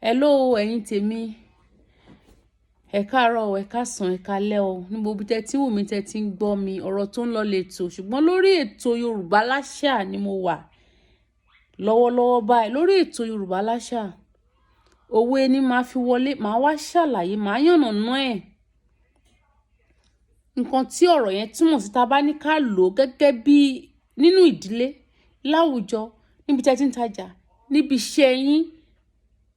Hello ẹ̀yin tèmi, ẹ káàárọ̀, ẹ káàsán, ẹ káalẹ́ o. Ní gbogbo tẹ́ tí wù mí tẹ́ tí ń gbọ́ mi, ọ̀rọ̀ tó ń lọ lètò. Ṣùgbọ́n lórí ètò Yorùbá Láṣà ni mo wà lọ́wọ́lọ́wọ́ báyìí. Lórí ètò Yorùbá Láṣà, òwe ni màá fi wọlé, màá wá ṣàlàyé, màá yànnàná ẹ̀. Nǹkan tí ọ̀rọ̀ yẹn túmọ̀ sí, tá bá ní ká lò ó gẹ́gẹ́ bí nínú ìdílé, láwùjọ, níbi tẹ́ tí ń tajà, níbi iṣẹ́ yín.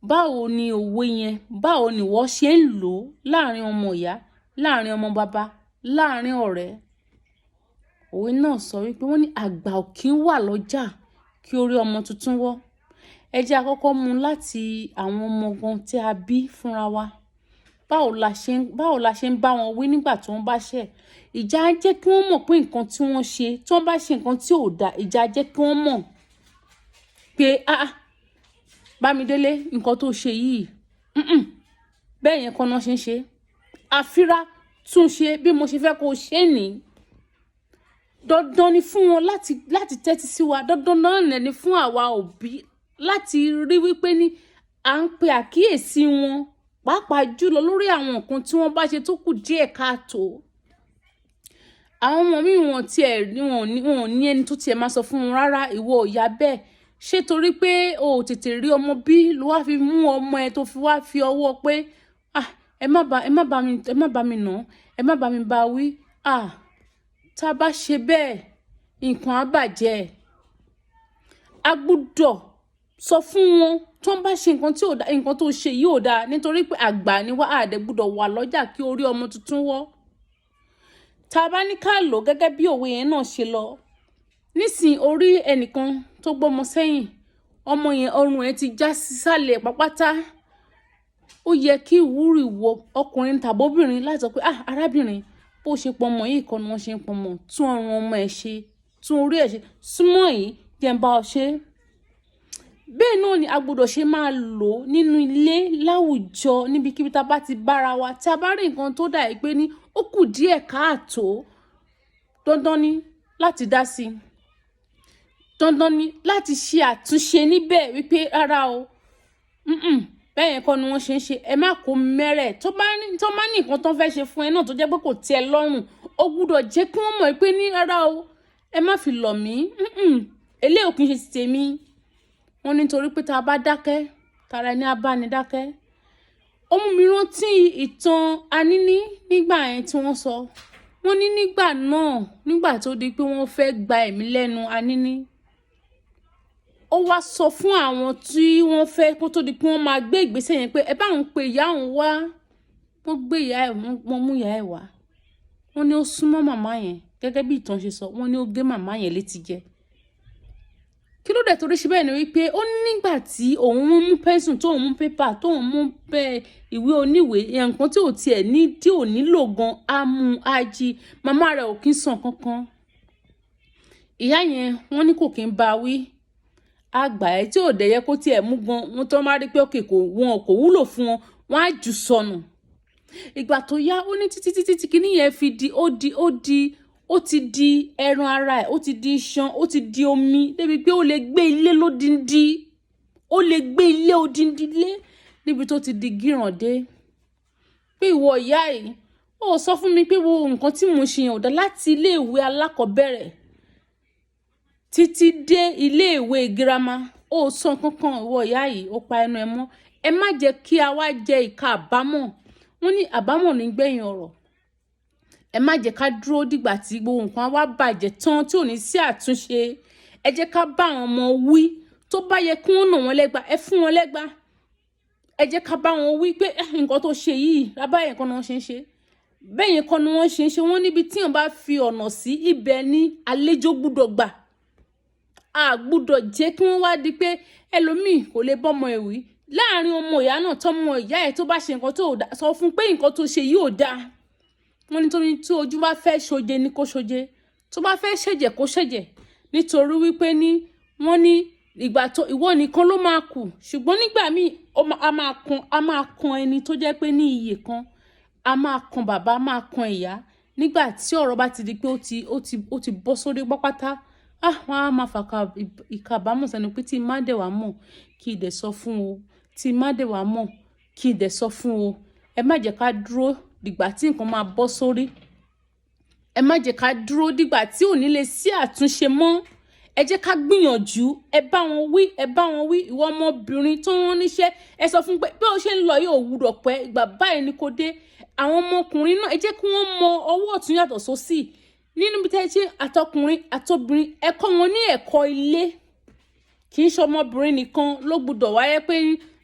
Báwo ni òwe yẹn, báwo ni wọ́n ṣe ń lò ó láàrin ọmọ ìyá, láàrin ọmọ bàbá, láàrin ọ̀rẹ́. Òwe náà sọ wípé wọ́n ní àgbà ò kí ń wà lọ́jà kí orí ọmọ tuntun wọ́. Ẹ jẹ́ àkọ́kọ́ mú láti àwọn ọmọ gan tí a bí fúnra wa. Báwo la ṣe ń bá wọn wí nígbà tí wọ́n bá ṣẹ̀. Ìjà á jẹ́ kí wọ́n mọ̀ pé nǹkan tí wọ́n ṣe, tí wọ́n bá ṣe nǹkan tí ò da, ìjà á jẹ́ kí wọ́n mọ̀ pé Bámidélé, nǹkan tó ṣe yìí, bẹ́ẹ̀ yẹn kọ́ náà ṣe ń ṣe. Àfírá tún ṣe bí mo ṣe fẹ́ kó ṣe ní. Dandan ni fún wọn láti tẹ́tí sí wa. Dandan náà ni fún àwa òbí láti rí wípé ní à ń pe àkíyèsí wọn, pàápàá jùlọ lórí àwọn nǹkan tí wọ́n bá ṣe tó kù díẹ̀ káàtó. Àwọn ọmọ mi wọn ò ní ẹni tó tiẹ̀ máa sọ fún wọn rárá, ìwọ ò yá bẹ́ẹ̀. Ṣé torí pé o ò tètè rí ọmọ bí ló wá fi mú ọmọ ẹ tó fi wá fi ọwọ́ pé ẹ má bá mi nà, ẹ má bá mi bá wí. Tá a bá ṣe bẹ́ẹ̀, nǹkan á bàjẹ́. A gbúdọ̀ sọ fún wọn tó ń bá ṣe nǹkan tí ò da, nǹkan tó ṣe yìí ò da, nítorí pé àgbà ni wá, a dẹ̀ gbúdọ̀ wà lọ́jà kí orí ọmọ tuntun wọ́. Tá a bá ní ká lò gẹ́gẹ́ bí òwe yẹn náà ṣe lọ. Nísìn orí ẹnìkan tó gbọ́mọ sẹ́yìn, ọmọ yẹn ọrùn ẹ̀ ti já sísàlẹ̀ pápátá. Ó yẹ kí ìwúrí wọ ọkùnrin tàbóbìnrin láti sọ pé arábìnrin, bó ṣe pọmọ yìí kọ́ ni wọ́n ṣe ń pọmọ, tún ọrùn ọmọ ẹ̀ ṣe, tún orí ẹ̀ ṣe, súnmọ́ yìí jẹ́ ń bá ọ ṣe. Bẹ́ẹ̀ náà ni a gbọ́dọ̀ ṣe máa lò nínú ilé, láwùjọ, níbikíbi tá a bá ti bára wa. Tí a bá rí nǹkan tó dà pé ní ó kù díẹ̀ káàtó, dandan ni láti dá sí i. Dandan ni láti ṣe àtúnṣe níbẹ̀ wípé rárá o, bẹ́ẹ̀ yẹn kọ́ ni wọ́n ṣe ń ṣe. Ẹ má kó mẹ́rẹ̀ tó bá ní nǹkan tó fẹ́ ṣe fún ẹ náà tó jẹ́ pé kò tẹ́ ẹ lọ́rùn. Ó gbúdọ̀ jẹ́ kí wọ́n mọ̀ pé ní rárá o, ẹ má fi lọ̀ mí. Eléyìí ò kí ń ṣe ti tèmi. Wọ́n ní torí pé tá a bá dákẹ́, tara ẹni á bá ni dákẹ́. Ó mú mi rántí ìtàn Anini nígbà yẹn tí wọ́n sọ. Wọ́n ní nígbà náà, nígbà tó di pé wọ́n fẹ́ gba ẹ̀mí lẹ́nu Anini, ó wá sọ fún àwọn tí wọ́n fẹ́ kó tó di pé wọ́n máa gbé ìgbésẹ̀ yẹn pé ẹ bá òun pe ìyá òun wá. Wọ́n gbé ìyá ẹ̀, wọ́n mú ìyá ẹ̀ wá. Wọ́n ní ó súnmọ́ màmá yẹn gẹ́gẹ́ bí ìtàn ṣe sọ. Wọ́n ní ó gé màmá yẹn létí jẹ. Kí ló dé torí ṣe bẹ́ẹ̀ ni wípé ó ní nígbà tí òun mú pẹ́ńsùn, tóun mú pépà, tóun mú ìwé oníwèé, nǹkan tí ò tiẹ̀ ní, tí ò nílò gan, á mú ají. Màmá rẹ̀ ò kí ń sàn kankan. Ìyá yẹn wọ́n ní kò kí ń bá wí. Àgbà ẹ̀ tí ò dẹ̀ yẹ kó tiẹ̀ mú gan, wọn tó máa rí pé wọn kò wúlò fún wọn, wọ́n á jù sọnù. Ìgbà tó yá, ó ní títí kíní yẹn fi di, ó ti di ẹran ara ẹ̀, ó ti di iṣan, ó ti di omi, débi pé ó lè gbé ilé lódindi, ó lè gbé ilé odindi lé níbi tó ti di gíràn dé. Pé ìwọ ìyá yìí, ó sọ fún mi pé wo nǹkan tí mo ṣe yẹn ò dá, láti ilé ìwé alákọ̀ọ́bẹ̀rẹ̀ títí dé ilé ìwé girama. Ó sọ kankan, ìwọ ìyá yìí, ó pa ẹnu ẹ mọ́. Ẹ má jẹ́ kí a wá jẹ ìka àbámọ̀. Wọ́n ní àbámọ̀ ní gbẹ̀yìn ọ̀rọ̀. Ẹ má jẹ́ ká dúró dìgbà tí gbogbo nǹkan wá bàjẹ́ tán tí ò ní sí àtúnṣe. Ẹ jẹ́ ká bá àwọn ọmọ wí. Tó bá yẹ kí wọ́n nà wọ́n lẹ́gba, ẹ fún wọn lẹ́gba. Ẹ jẹ́ ká bá wọn wí pé nǹkan tó ṣe yìí, lábá yẹn kọ́ ni wọ́n ṣe ń ṣe. Bẹ́ẹ̀ yẹn kọ́ ni wọ́n ṣe ń ṣe. Wọ́n níbi tí wọ́n bá fi ọ̀nà sí, ibẹ̀ ni àlejò gbúdọ̀ gbà. A gbúdọ̀ jẹ́ kí wọ́n wá di pé ẹlòmíì kò lè bọ́mọ ẹ̀ wí. Láàárín ọmọ ìyá náà tọ́mọ ìyá ẹ̀ tó bá ṣe nǹkan tó dá, sọ fún pé nǹkan tó ṣe yìí ò dáa. Wọ́n nítorí tí ojú bá fẹ́ ṣoje ni kó ṣoje, tó bá fẹ́ ṣẹ̀jẹ̀ kó ṣẹ̀jẹ̀. Nítorí wípé ní wọ́n ní ìgbà tó ìwọ nìkan ló máa kù. Ṣùgbọ́n nígbà míì a máa kan ẹni tó jẹ́ pé ní iye kan, a máa kan bàbá, a máa kan ìyá. Nígbà tí ọ̀rọ̀ bá ti di pé ó ti bọ́ sórí pápátá, wọ́n á máa fàkà ìkàbámọ̀ sẹ́nu pé tí má dẹ̀ wá mọ̀ kí ìdẹ̀ sọ fún o. tí má dé wá mọ̀ kí n dẹ̀ sọ fún o. Ẹ má jẹ́ ká dúró dìgbà tí nǹkan máa bọ́ sórí. Ẹ má jẹ́ ká dúró dìgbà tí ò ní lè sí àtúnṣe mọ́. Ẹ jẹ́ ká gbìyànjú, ẹ bá wọn wí, ìwọ ọmọbìnrin tó rán níṣẹ́, ẹ sọ fún pé bí ó ṣe ń lọ yóò wúrọ̀ pẹ́, ìgbà báyìí ni kò dé. Àwọn ọmọkùnrin náà ẹ jẹ́ kí wọ́n mọ ọwọ́ ọ̀tún yàtọ̀ sósì. Nínú bí tẹ́ ṣe àtọkùnrin àtobìnrin, ẹ kọ́ wọn ní ẹ̀kọ́ ilé. Kì í ṣe ọmọbìnrin nìkan ló gbọ́dọ̀ wáyé pé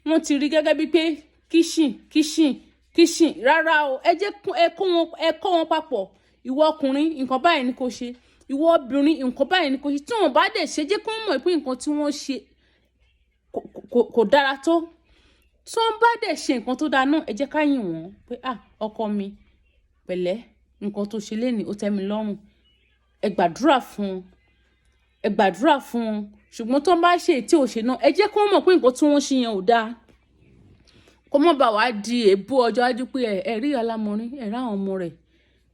wọ́n ti rí gẹ́gẹ́ bí pé kíṣìn. Rárá o, ẹ jẹ́ ẹ kọ́ wọn papọ̀. Ìwọ ọkùnrin, nǹkan báyìí ni kò ṣe. Ìwọ obìnrin, nǹkan báyìí ni kò ṣe. Tí wọ́n bá dẹ̀ ṣe, jẹ́ kí wọ́n mọ̀ pé nǹkan tí wọ́n ṣe kò dára tó. Tí wọ́n bá dẹ̀ ṣe nǹkan tó dáa náà, ẹ jẹ́ ká yìn wọ́n pé ọkọ mi pẹ̀lẹ́, nǹkan tó ṣe lénìí ó tẹ́ mi lọ́rùn. Ẹ gbàdúrà fún wọn. Ṣùgbọ́n tó bá ṣe tí ò ṣe náà, ẹ jẹ́ kí wọ́n mọ̀ pé nǹkan tí wọ́n ṣe yẹn ò dáa. Kó má bàa wá di èébú ọjọ́ iwájú pé ẹ rí alámọrin, ẹ rí àwọn ọmọ rẹ̀.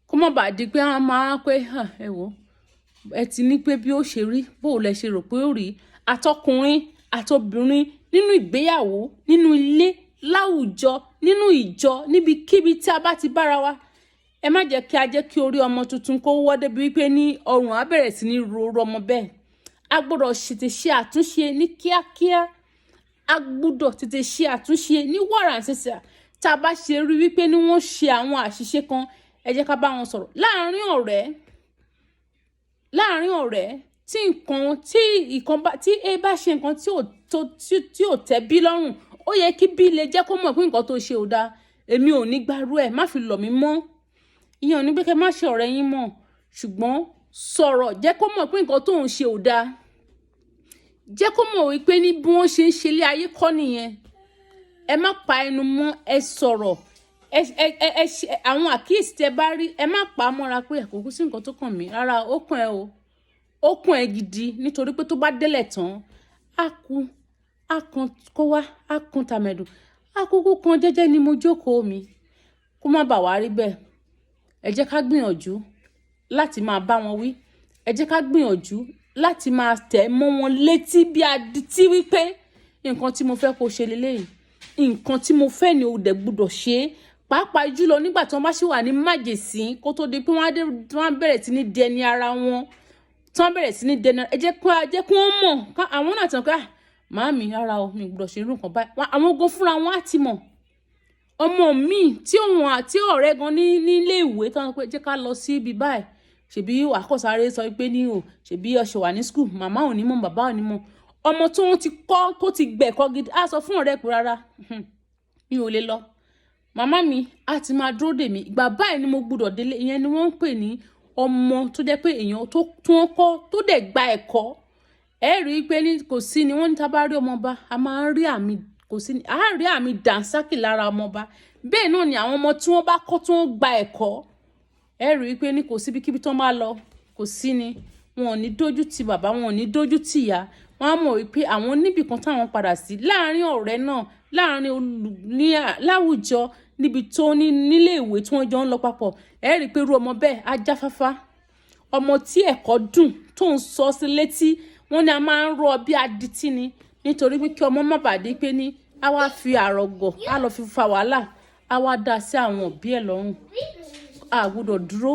Kó má bàa di pé a máa pé ẹ wò ẹ ti ní pé bí ó ṣe rí, bó lẹ ṣe rò pé ó rí. Àtọkùnrin àtobìnrin nínú ìgbéyàwó, nínú ilé, láwùjọ, nínú ìjọ, níbikíbi tí a bá ti bára wa. Ẹ má jẹ́ kí a jẹ́ kí orí ọmọ tuntun kó wọ́ débi wípé ní ọrùn á bẹ̀rẹ̀ sí ní ro ọmọ bẹ́ẹ̀. A gbọ́dọ̀ tètè ṣe àtúnṣe ní kíákíá. A gbọ́dọ̀ tètè ṣe àtúnṣe ní wàràǹṣeṣà. Tá a bá ṣe rí wípé ní wọ́n ṣe àwọn àṣìṣe kan, ẹ jẹ́ ká bá wọn sọ̀rọ̀. Láàárín ọ̀rẹ́ tí ẹ bá ṣe nǹkan tí ò tẹ́ bí lọ́rùn, ó yẹ kí bí lè jẹ́ kó mọ̀ pé nǹkan tó ṣe ò dáa. Èmi ò ní gbárù ẹ̀, má fi lọ̀ mí mọ́. Ìyẹn ò ní pé kẹ́ má ṣe ọ̀rẹ́ yín mọ́, ṣùgbọ́n sọ̀rọ̀ jẹ́ kó mọ̀ pé nǹkan tó ń ṣe ò dáa. Jẹ́ kó mọ̀ wípé ní bí wọ́n ṣe ń ṣe ilé ayé kọ́ nìyẹn. Ẹ má pa ẹnu mọ́, ẹ sọ̀rọ̀. Àwọn àkíyèsí tẹ́ bá rí, ẹ má pa á mọ́ra pé kò sí nǹkan tó kàn mí. Rárá, ó kàn ẹ́ o. Ó kàn ẹ́ gidi nítorí pé tó bá délẹ̀ tán, á kan kó wá, á kan tàmẹ̀dù. Akúkú kan jẹ́jẹ́ ni mo jókòó mi. Kó má bàa wá rí bẹ́ẹ̀. Ẹ jẹ́ ká gbìyànjú láti máa bá wọn wí. Ẹ jẹ́ ká gbìyànjú láti máa tẹ̀ mọ́ wọn létí bí adití wípé nǹkan tí mo fẹ́ kó ṣe leléyìí. Nǹkan tí mo fẹ́ ni o dẹ̀ gbọ́dọ̀ ṣe. Pàápàá jùlọ nígbà tí wọ́n bá ṣì wà ní májèsín kó tó di pé wọ́n bẹ̀rẹ̀ sí ní dẹni ara wọn. Tí wọ́n bẹ̀rẹ̀ sí ní dẹni ara, ẹ jẹ́ kí wọ́n mọ̀. Àwọn náà tàn ká màámi rárá o, mi gbọ́dọ̀ ṣe irú nǹkan báyìí. Àwọn ogun fúnra wọn á ti mọ̀. Ọmọ mi tí òun àti ọ̀rẹ́ gan ní ilé ìwé tán pé jẹ́ ká lọ sí ibi báyìí. Ṣèbí àkọsáré sọ pé ní ṣèbí ọṣẹ wà ní school, màmá ò ní mọ̀, bàbá ò ní mọ̀. Ọmọ tí wọ́n ti kọ́ tó ti gbẹ̀kọ́ gidi á sọ fún ọ̀rẹ́ pé rárá mi ò lè lọ. Màmá mi á ti máa dúró dè mí. Ìgbà báyìí ni mo gbọ́dọ̀ délé. Ìyẹn ni wọ́n ń pè ní ọmọ tó jẹ́ pé èèyàn tó wọ́n kọ́ tó dẹ̀ gba ẹ̀kọ́. Ẹ rí i pé ní kò sí ni wọ́n ní tá bá rí ọmọ ọba, a máa ń rí àmì kò sí ni. A rí àmì dànsákì lára ọmọ ọba. Bẹ́ẹ̀ náà ni àwọn ọmọ tí wọ́n bá kọ́ tí wọ́n gba ẹ̀kọ́. Ẹ rí i pé ní kò síbikíbi tó máa lọ, kò sí ni. Wọn ò ní dójú ti bàbá, wọn ò ní dójú ti ìyá. Wọ́n á mọ̀ wípé àwọn níbì kan táwọn padà sí láàárín ọ̀rẹ́ náà, láàárín láwùjọ níbi tó nílé ìwé tí wọ́n jọ ń lọ papọ̀. Ẹ rí i pé irú ọmọ bẹ́ẹ̀ á jáfáfá. Ọmọ tí ẹ̀kọ́ dùn tó ń sọ sí létí, wọ́n ní a máa ń rọ bí adití ni. Nítorí pé kí ọmọ má bàa dé pé ní a wá fi àrọ̀gọ̀, a lọ fi fa wàhálà, a wá dá sí àwọn òbí ẹ̀ lọ́rùn. A gbọ́dọ̀ dúró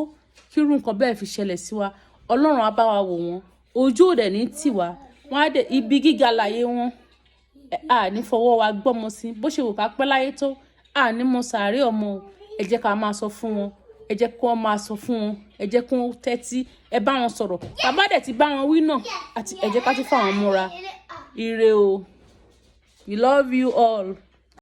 kí irú nǹkan bẹ́ẹ̀ fi ṣẹlẹ̀ sí wa. Ọlọ́run á bá wa wò wọ́n. Ojú ò dẹ̀ ní tì wá. Wọ́n á dẹ̀ ibi gíga láyé wọn. A ní fọwọ́ wa gbọ́mọ sí. Bó ṣe wò ká pẹ́ láyé tó, a ní mọ sàárè ọmọ. Ẹ jẹ́ ká máa sọ fún wọn. Ẹ jẹ́ kí wọ́n máa sọ fún wọn. Ẹ jẹ́ kí wọ́n tẹ́tí. Ẹ bá wọn sọ̀rọ̀. Bàbá dẹ̀ ti bá wọn wí náà. Ẹ jẹ́ ká tún fà wọ́n múra. Ire o. We love you all.